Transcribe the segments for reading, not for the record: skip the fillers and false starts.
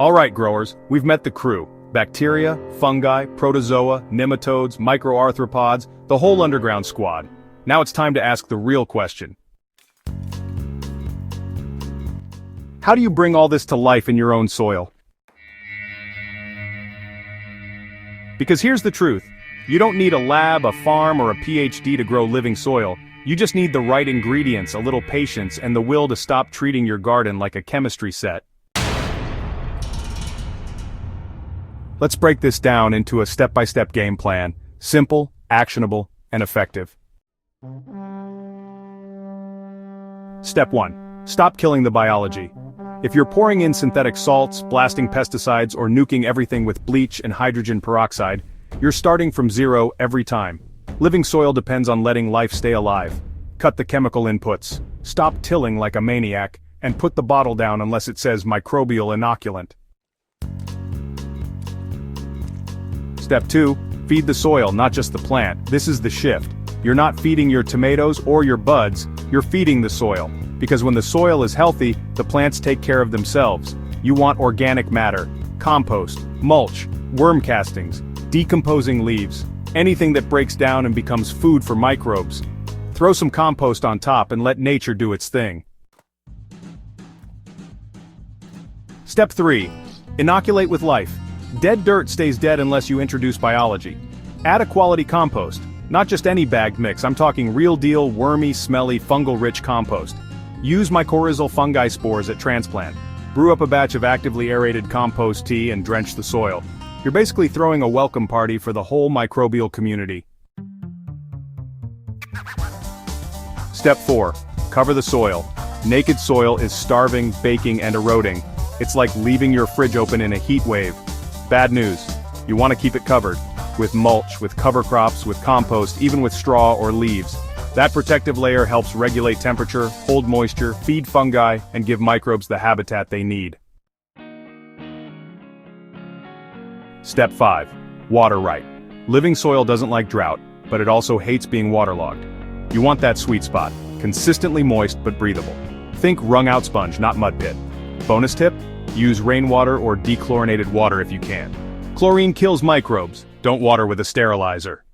Alright growers, we've met the crew. Bacteria, fungi, protozoa, nematodes, microarthropods, the whole underground squad. Now it's time to ask the real question. How do you bring all this to life in your own soil? Because here's the truth. You don't need a lab, a farm, or a PhD to grow living soil. You just need the right ingredients, a little patience, and the will to stop treating your garden like a chemistry set. Let's break this down into a step-by-step game plan. Simple, actionable, and effective. Step 1. Stop killing the biology. If you're pouring in synthetic salts, blasting pesticides, or nuking everything with bleach and hydrogen peroxide, you're starting from zero every time. Living soil depends on letting life stay alive. Cut the chemical inputs. Stop tilling like a maniac, and put the bottle down unless it says Microbial Inoculant. Step 2. Feed the soil, not just the plant. This is the shift. You're not feeding your tomatoes or your buds, you're feeding the soil. Because when the soil is healthy, the plants take care of themselves. You want organic matter, compost, mulch, worm castings, decomposing leaves, anything that breaks down and becomes food for microbes. Throw some compost on top and let nature do its thing. Step 3. Inoculate with life. Dead dirt stays dead unless you introduce biology. Add a quality compost. Not just any bagged mix, I'm talking real deal, wormy, smelly, fungal-rich compost. Use mycorrhizal fungi spores at transplant. Brew up a batch of actively aerated compost tea and drench the soil. You're basically throwing a welcome party for the whole microbial community. Step 4. Cover the soil. Naked soil is starving, baking, and eroding. It's like leaving your fridge open in a heat wave. Bad news. You want to keep it covered. With mulch, with cover crops, with compost, even with straw or leaves. That protective layer helps regulate temperature, hold moisture, feed fungi, and give microbes the habitat they need. Step 5. Water right. Living soil doesn't like drought, but it also hates being waterlogged. You want that sweet spot, consistently moist but breathable. Think wrung-out sponge, not mud pit. Bonus tip? Use rainwater or dechlorinated water if you can. Chlorine kills microbes. Don't water with a sterilizer.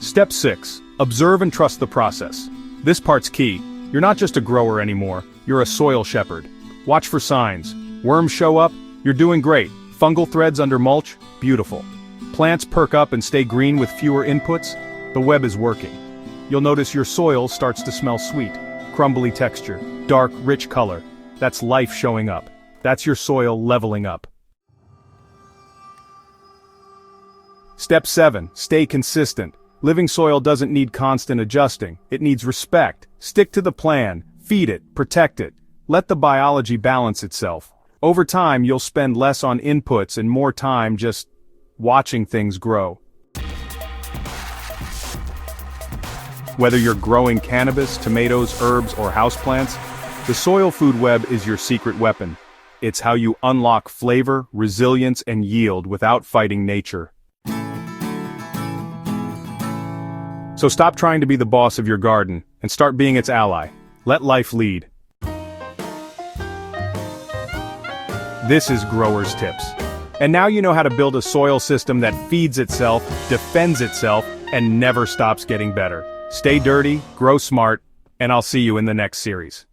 Step 6. Observe and trust the process. This part's key. You're not just a grower anymore, you're a soil shepherd. Watch for signs. Worms show up? You're doing great. Fungal threads under mulch? Beautiful. Plants perk up and stay green with fewer inputs? The web is working. You'll notice your soil starts to smell sweet. Crumbly texture, dark, rich color. That's life showing up. That's your soil leveling up. Step 7. Stay consistent. Living soil doesn't need constant adjusting. It needs respect. Stick to the plan. Feed it. Protect it. Let the biology balance itself. Over time, you'll spend less on inputs and more time just watching things grow. Whether you're growing cannabis, tomatoes, herbs, or houseplants, the soil food web is your secret weapon. It's how you unlock flavor, resilience, and yield without fighting nature. So stop trying to be the boss of your garden, and start being its ally. Let life lead. This is Growers Tips. And now you know how to build a soil system that feeds itself, defends itself, and never stops getting better. Stay dirty, grow smart, and I'll see you in the next series.